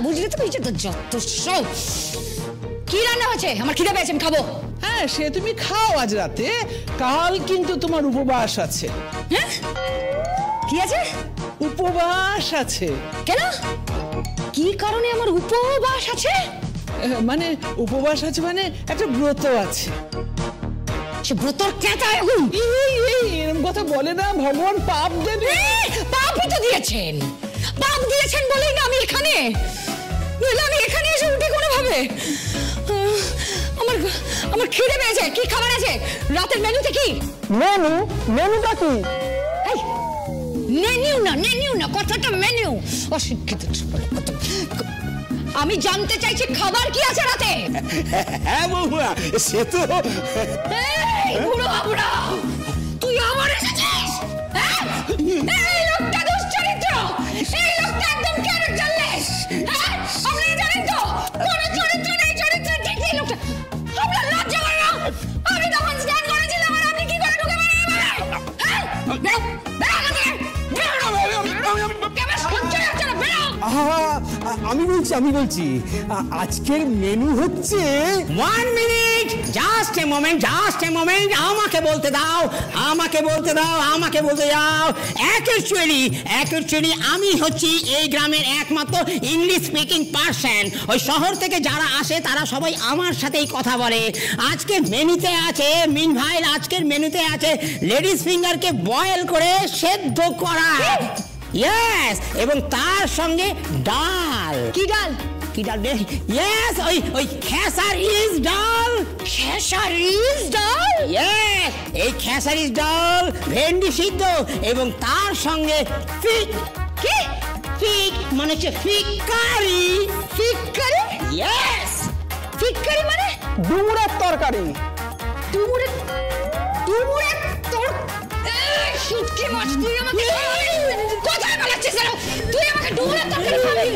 বুঝলি তো? যত সব কি রান্না হচ্ছে? আমার খিদে পেয়েছে, আমি খাবো। হ্যাঁ, সে তুমি খাও আজ রাতে, কাল কিন্তু তোমার উপবাস আছে। হ্যাঁ, কি আছে? উপবাস আছে। কেন? কি কারণে আমার উপবাস আছে? মানে উপবাস আছে মানে একটা ব্রত আছে। সে ব্রতর কেতা এরকম কথা বলে না, ভগবান পাপ দেবে। পাপই তো দিয়েছেন, পাপ দিয়েছেন বলেই না আমি এখানে। নইলে আমি এখানে এসে উঠি কোনোভাবে। আমার খিদে পেয়েছে। কি খাবার আছে রাতের মেনুতে? কি মেনুটা কি? মেনু না কথাটা মেনু। অশিক্ষিত। আমি জানতে চাইছি খাবার কি আছে রাতে? হ্যাঁ বৌমা, সে তো বুড়ো বাবুরা, তুই আমার এসেছিস? এই লোকটা দুশ্চরিত্র, এই লোকটা একদম ক্যারেক্টারলেস। আপনি জানেন তো কোনো চরিত্র নেই, চরিত্র ঠিক নেই লোকটা। আপনার লজ্জা করে না? আমি তখন স্ক্যান করেছিলাম আর আপনি কি করে ঢুকে আমি বলছি আজকের মেনু হচ্ছে। 1 মিনিট, জাস্ট এ মোমেন্ট। আমাকে বলতে দাও। অ্যাকচুয়ালি আমি হচ্ছি এই গ্রামের একমাত্র ইংলিশ স্পিকিং পার্সন। ওই শহর থেকে যারা আসে তারা সবাই আমার সাথেই কথা বলে। আজকের মেনুতে আছে মিন ভাই, আজকের মেনুতে আছে লেডিস ফিঙ্গারকে বয়েল করে সেদ্ধ করা। ইয়েস, এবং তার সঙ্গে ডাল। কি ডাল? ইয়েস, ওই খেসারিস ডাল। ইয়েস, এই খেসারিস ডাল, ভেন্ডি সিদ্ধ এবং তার সঙ্গে ফিক মানে হচ্ছে ফিকারি। ইয়েস, ফিকারি মানে ডুমুরের তরকারি। ডুমুরের শুটকি মাছ। তুই আমাকে কোথায় বলাচ্ছিস? তুই আমাকে ডুমুরের তরকারি খাবি?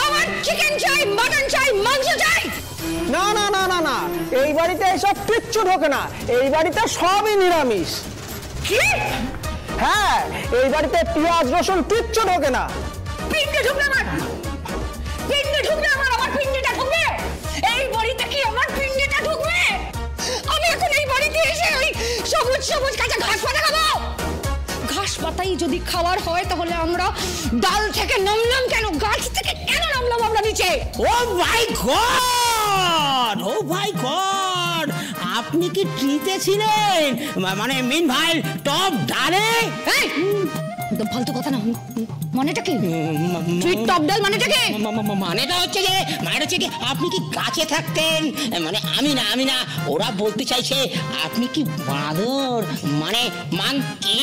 আমার চিকেন চাই, মাটন চাই, মাংস চাই। না না না না না, এই বাড়িতে এসব কিচ্ছু ঢোকে না। এই বাড়িতে সবই নিরামিষ। কি? হ্যাঁ, এই বাড়িতে পেঁয়াজ রসুন কিচ্ছু ঢোকে না। পিন্ডে ঢুকবে আমার পিন্ডেটা ঢুকবে এই বাড়িতে? কি আমার পিন্ডেটা ঢুকবে? আমি এখন এই বাড়িতে এসে ওই সবুজ কাঁচা ঘাস পাতা খাবো? ঘাস পাতাই যদি খাওয়ার হয় তাহলে আমরা ডাল থেকে নামলাম কেন? গাছ থেকে কেন নামলাম আমরা নিচে? ও মাই গড, আপনি কি ট্রিতে ছিলেন? মানে মিন ভাই টপ ডালে? একদম ফালতু কথা না। মানেটা কি? টপ ডাল মানেটা কি? মানেটা হচ্ছে কি আপনি কি গাছে থাকতেন? মানে আমি না ওরা বলতে চাইছে আপনি কি বাঁদর, মানে মাংকি।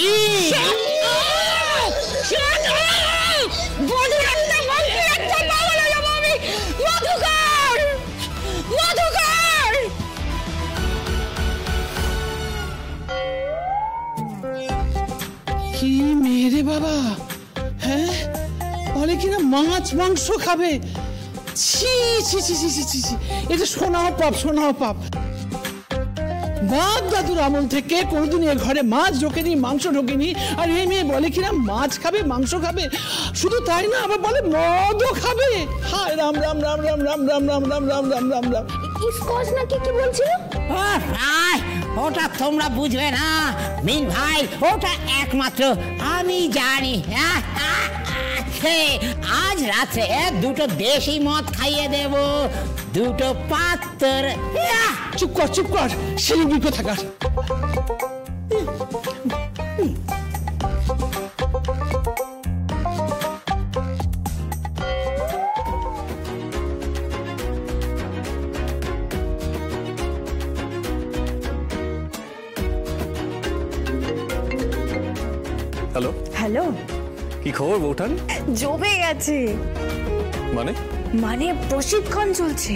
কি মেরে বাবা, হ্যাঁ বলে কিনা মাছ মাংস খাবে। ছি ছি ছি ছি ছি ছি, এটা শোনাও পাপ। বাপ দাদুর আমল থেকে কোনোদিন এর ঘরে মাছ ঢোকেনি, মাংস ঢোকেনি, আর এই মেয়ে বলে কিনা মাছ খাবে, মাংস খাবে। শুধু তাই না, আবার বলে মদও খাবে। হায় রাম রাম রাম রাম রাম রাম রাম রাম রাম রাম রাম রাম। ইসকস নাকি কি বলছিল? ওটা তোমরা বুঝবে না মিন ভাই, ওটা একমাত্র আমি জানি। আজ রাত্রে 2টো দেশি মদ খাইয়ে দেব, 2টো পাত্র। চুপ কর শিলিগুড়ি কোথাকার। হ্যালো হ্যালো, কি খবর বউঠান? জমে গেছে। মানে প্রশিক্ষণ চলছে।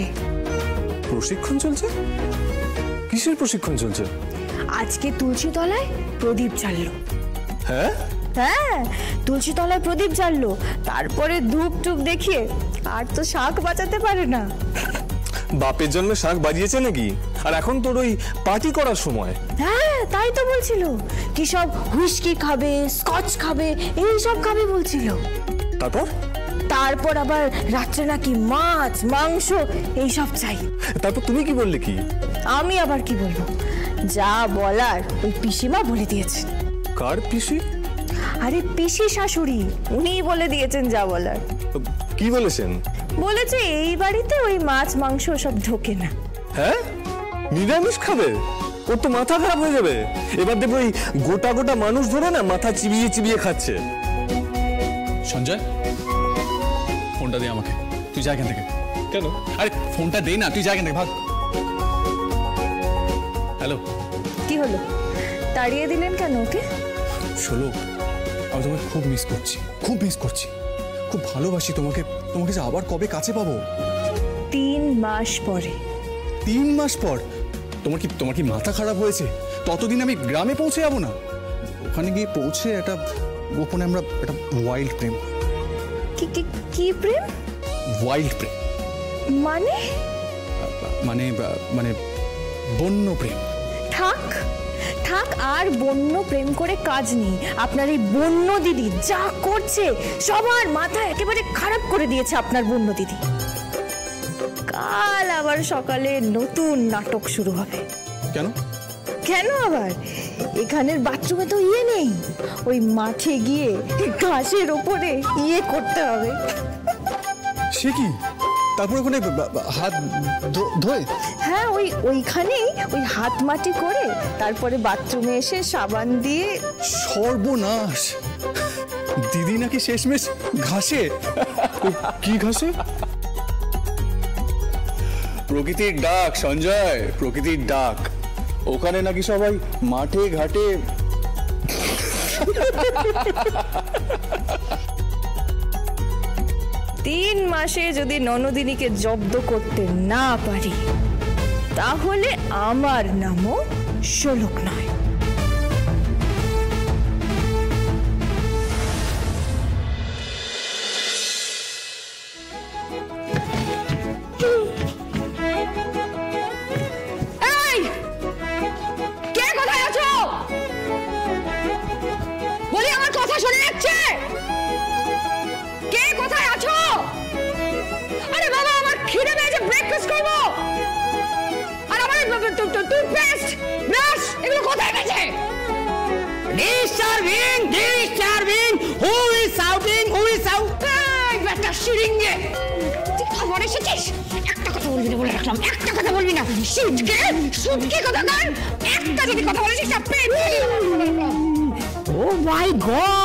প্রশিক্ষণ চলছে? কিসের প্রশিক্ষণ চলছে? আজকে তুলসী তলায় প্রদীপ জ্বাললো। হ্যাঁ, তুলসী তলায় প্রদীপ জ্বাললো, তারপরে ধূপ টুপ দেখিয়ে আর তো শাক বাঁচাতে পারে না। বাপের জন্মে শাঁখ বাজিয়েছে নাকি? আর এখন তোর ওই পার্টি করার সময়? হ্যাঁ তাই তো বলছিল, কি সব হুইস্কি খাবে, স্কচ খাবে, এই সব খাবে বলছিল। তারপর আবার রাত্রে নাকি মাছ মাংস এই সব চাই। তারপর তুমি কি বললে? কি আমি আবার কি বলবো, যা বলার ওই পিসিমা বলে দিয়েছেন। কার পিসি? আরে পিসি শাশুড়ি, উনিই বলে দিয়েছেন যা বলার। কি বলেছেন? বলেছে এই বাড়িতে ওই মাছ মাংস সব ঢোকে না। হ্যাঁ, নিরামিষ খাবে? ওর তো মাথা খারাপ হয়ে যাবে। এবার দেখবো ওই গোটা গোটা মানুষ ধরে না মাথা চিবিয়ে চিবিয়ে খাচ্ছে। সঞ্জয়, ফোনটা দে আমাকে, তুই যা এখান থেকে। কেন? আরে ফোনটা দে না, তুই যা এখান থেকে, ভাগ। হ্যালো, কি হলো, তাড়িয়ে দিলেন কেন ওকে? শোলো, আমি তোমাকে খুব মিস করছি, খুব মিস করছি, খুব ভালোবাসি তোমাকে। তোমাকে যে আবার কবে কাছে পাবো? 3 মাস পরে। 3 মাস পর? তোমার কি মাথা খারাপ হয়েছে? ততদিন আমি গ্রামে পৌঁছে যাবো না? ওখানে গিয়ে পৌঁছে একটা গোপনে আমরা একটা ওয়াইল্ড প্রেম। কি প্রেম? ওয়াইল্ড প্রেম মানে? মানে বন্য প্রেম। থাক আর বন্য প্রেম করে কাজ নেই। আপনার এই বন্য দিদি যা করছে সবার মাথা একেবারে খারাপ করে দিয়েছে আপনার বন্য দিদি। কাল আবার সকালে নতুন নাটক শুরু হবে। কেন আবার? এখানের বাথরুমে তো নেই, ওই মাঠে গিয়ে ঘাসের ওপরে করতে হবে। সে কি? তারপর ওখানে হাত ধোয়? হ্যাঁ, ওইখানেই ওই হাত মাটি করে তারপরে বাথরুমে এসে সাবান দিয়ে। সর্বনাশ! দিদি নাকি শেষমেশ ঘাসে? কি ঘাসে? প্রকৃতির ডাক সঞ্জয়, প্রকৃতির ডাক। ওখানে নাকি সবাই মাঠে ঘাটে। 3 মাসে যদি ননদিনীকে জব্দ করতে না পারি তাহলে আমার নামও শোলক নয়। কে কোথায় আছো? বলি আমার কথা শুনে যাচ্ছে? কে কোথায় আছো? আরে বাবা, আমার খিদে পেয়েছে, ব্রেকফাস্ট করবো। আর আমার টুথপেস্ট, ব্রাশ এগুলো কোথায় গেছে? Disturbing! Who is shouting? এই ব্যাটা শিরিঙ্গে, তুই খাবার এসেছিস? একটা কথা বলবি না বলে রাখলাম, একটা কথা বলবি না। সুটকে কথা বল, একটা যদি কথা বলেছিস Oh my God!